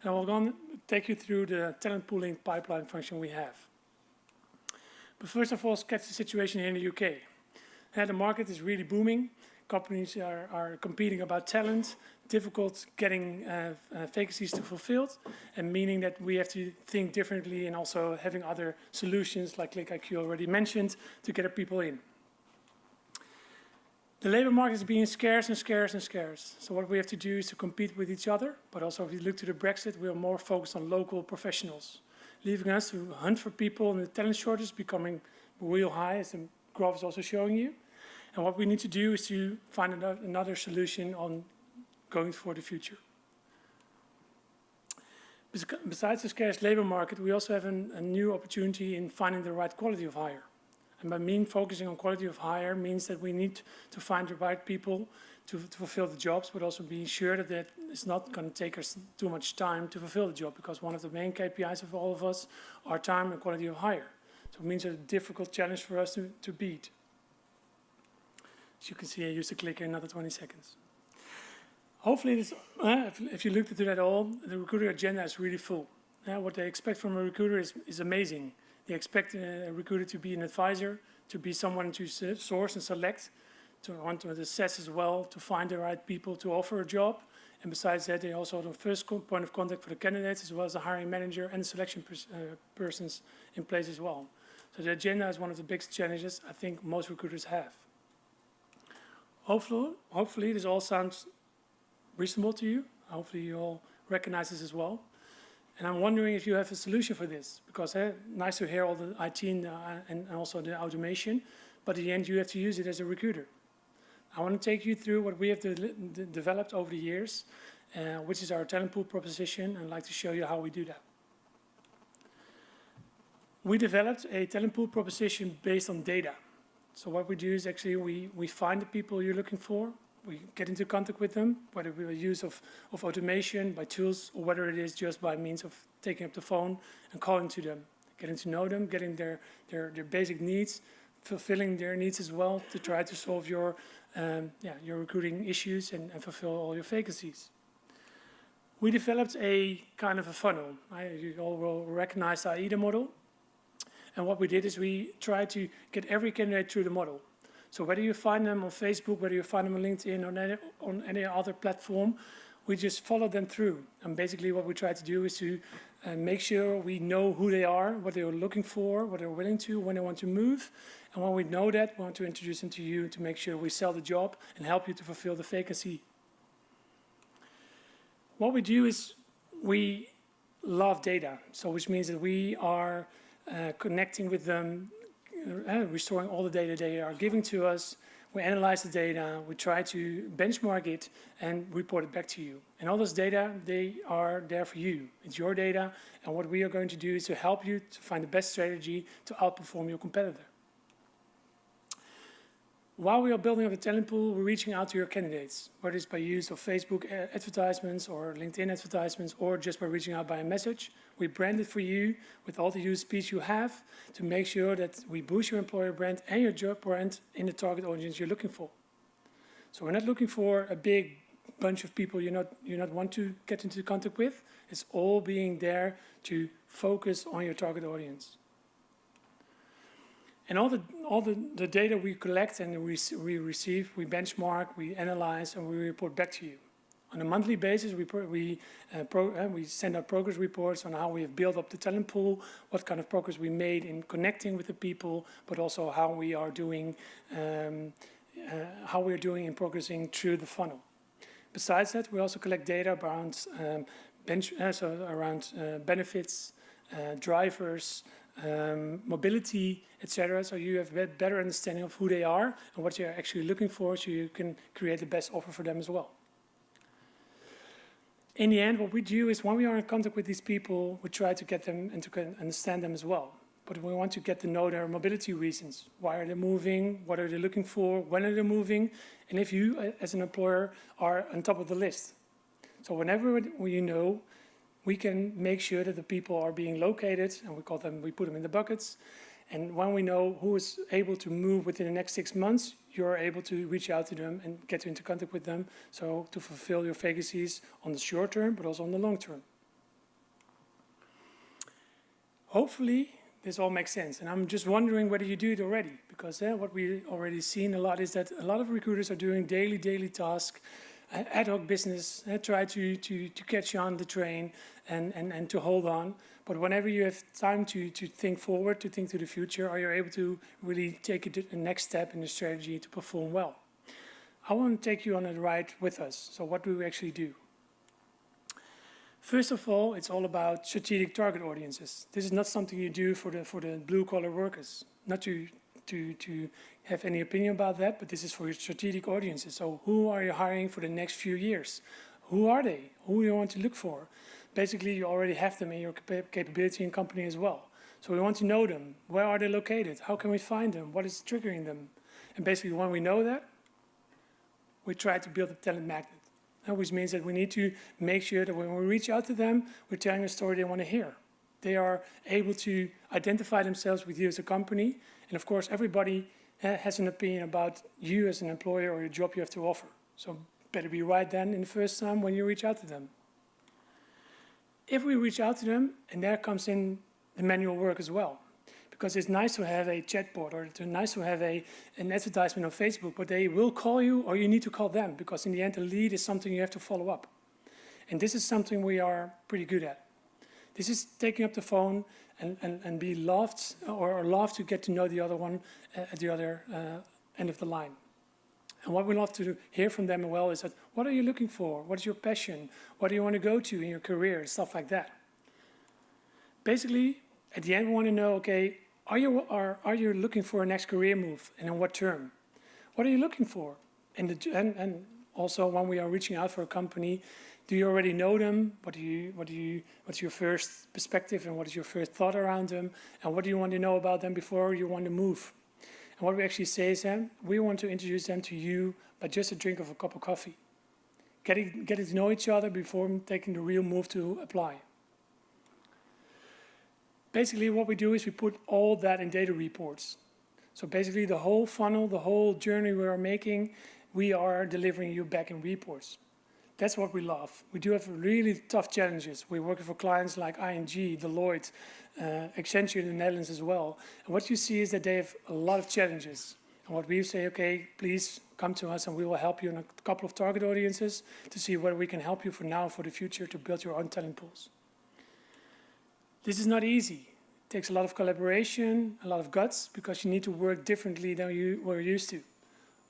And we're going to take you through the talent pooling pipeline function we have. But first of all, sketch the situation here in the UK. The market is really booming. Companies are competing about talent, difficult getting vacancies to fulfilled, and meaning that we have to think differently and also having other solutions like ClickIQ already mentioned to get our people in. The labor market is being scarce and scarce and scarce. So what we have to do is to compete with each other, but also if you look to the Brexit, we are more focused on local professionals, leaving us to hunt for people, and the talent shortage is becoming real high, as the graph is also showing you. And what we need to do is to find another solution on going for the future. Besides the scarce labor market, we also have a new opportunity in finding the right quality of hire. And by focusing on quality of hire means that we need to find the right people to fulfill the jobs, but also being sure that it's not going to take us too much time to fulfill the job, because one of the main KPIs of all of us are time and quality of hire. So it means a difficult challenge for us to beat. As you can see, I used to click another 20 seconds. Hopefully, this, if you looked at that all, the recruiter agenda is really full. What they expect from a recruiter is amazing. They expect a recruiter to be an advisor, to be someone to source and select, to want to assess as well, to find the right people to offer a job. And besides that, they also have the first point of contact for the candidates, as well as the hiring manager and the selection persons in place as well. So the agenda is one of the biggest challenges I think most recruiters have. Hopefully this all sounds reasonable to you. Hopefully you all recognize this as well. And I'm wondering if you have a solution for this, because nice to hear all the IT and also the automation, but in the end you have to use it as a recruiter. I want to take you through what we have developed over the years, which is our talent pool proposition, and I'd like to show you how we do that. We developed a talent pool proposition based on data. So what we do is actually we find the people you're looking for, we get into contact with them, whether we use of automation, by tools, or whether it is just by means of taking up the phone and calling to them, getting to know them, getting their basic needs, fulfilling their needs as well to try to solve your recruiting issues and fulfill all your vacancies. We developed a kind of a funnel. You all will recognize the AIDA model. And what we did is we tried to get every candidate through the model. So whether you find them on Facebook, whether you find them on LinkedIn or on any other platform, we just follow them through. And basically what we try to do is to make sure we know who they are, what they are looking for, what they're willing to, when they want to move. And when we know that, we want to introduce them to you to make sure we sell the job and help you to fulfill the vacancy. What we do is we love data, so which means that we are connecting with them, restoring all the data they are giving to us. We analyze the data, we try to benchmark it and report it back to you. And all those data, they are there for you. It's your data, and what we are going to do is to help you to find the best strategy to outperform your competitor. While we are building up the talent pool, we're reaching out to your candidates, whether it's by use of Facebook advertisements or LinkedIn advertisements, or just by reaching out by a message. We brand it for you with all the USPs you have to make sure that we boost your employer brand and your job brand in the target audience you're looking for. So we're not looking for a big bunch of people you not want to get into contact with. It's all being there to focus on your target audience. And all the data we collect and we receive, we benchmark, we analyze, and we report back to you. On a monthly basis, we send out progress reports on how we have built up the talent pool, what kind of progress we made in connecting with the people, but also how we are doing in progressing through the funnel. Besides that, we also collect data around benefits, drivers, mobility, etc. So you have a better understanding of who they are and what you're actually looking for, so you can create the best offer for them as well. In the end, what we do is when we are in contact with these people, we try to get them and to understand them as well. But we want to get to know their mobility reasons. Why are they moving? What are they looking for? When are they moving? And if you, as an employer, are on top of the list. So whenever you know, we can make sure that the people are being located, and we put them in the buckets. And when we know who is able to move within the next 6 months, you're able to reach out to them and get into contact with them, so to fulfill your vacancies on the short term, but also on the long term. Hopefully, this all makes sense. And I'm just wondering whether you do it already, because what we already seen a lot is that a lot of recruiters are doing daily tasks, ad hoc business, try to catch on the train and to hold on. But whenever you have time to think forward, to think to the future, are you able to really take it to the next step in the strategy to perform well? I want to take you on a ride with us. So what do we actually do? First of all, it's all about strategic target audiences. This is not something you do for the blue-collar workers. Not to have any opinion about that, but this is for your strategic audiences. So who are you hiring for the next few years? Who are they? Who do you want to look for? Basically, you already have them in your capability and company as well. So we want to know them. Where are they located? How can we find them? What is triggering them? And basically, when we know that, we try to build a talent magnet. Which means that we need to make sure that when we reach out to them, we're telling a story they want to hear. They are able to identify themselves with you as a company. And of course, everybody has an opinion about you as an employer or your job you have to offer. So better be right then in the first time when you reach out to them. If we reach out to them, and there comes in the manual work as well. Because it's nice to have a chatbot or it's nice to have an advertisement on Facebook, but they will call you or you need to call them, because in the end, the lead is something you have to follow up. And this is something we are pretty good at. This is taking up the phone and be loved or love to get to know the other one at the other end of the line. And what we love to hear from them as well is that, what are you looking for? What is your passion? What do you want to go to in your career? Stuff like that. Basically, at the end, we want to know, okay, are you looking for a next career move, and in what term? What are you looking for? And also, when we are reaching out for a company, do you already know them? What's your first perspective, and what is your first thought around them? And what do you want to know about them before you want to move? And what we actually say is, we want to introduce them to you by just a drink of a cup of coffee. Getting to know each other before taking the real move to apply. Basically, what we do is we put all that in data reports. So basically, the whole funnel, the whole journey we are making, we are delivering you back in reports. That's what we love. We do have really tough challenges. We're working for clients like ING, Deloitte, Accenture in the Netherlands as well. And what you see is that they have a lot of challenges. And what we say, okay, please come to us and we will help you in a couple of target audiences to see where we can help you for now, for the future, to build your own talent pools. This is not easy. It takes a lot of collaboration, a lot of guts, because you need to work differently than you were used to.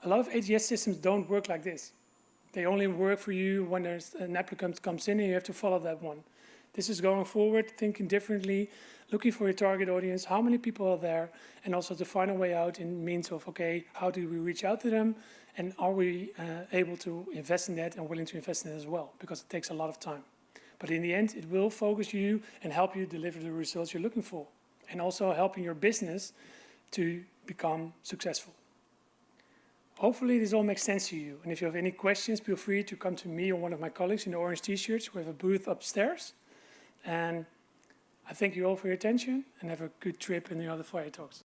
A lot of ATS systems don't work like this. They only work for you when there's an applicant comes in and you have to follow that one. This is going forward, thinking differently, looking for your target audience, how many people are there, and also to find a way out in means of, okay, how do we reach out to them, and are we able to invest in that and willing to invest in it as well, because it takes a lot of time. But in the end, it will focus you and help you deliver the results you're looking for, and also helping your business to become successful. Hopefully this all makes sense to you. And if you have any questions, feel free to come to me or one of my colleagues in the orange t-shirts. We have a booth upstairs. And I thank you all for your attention and have a good trip in the other fire talks.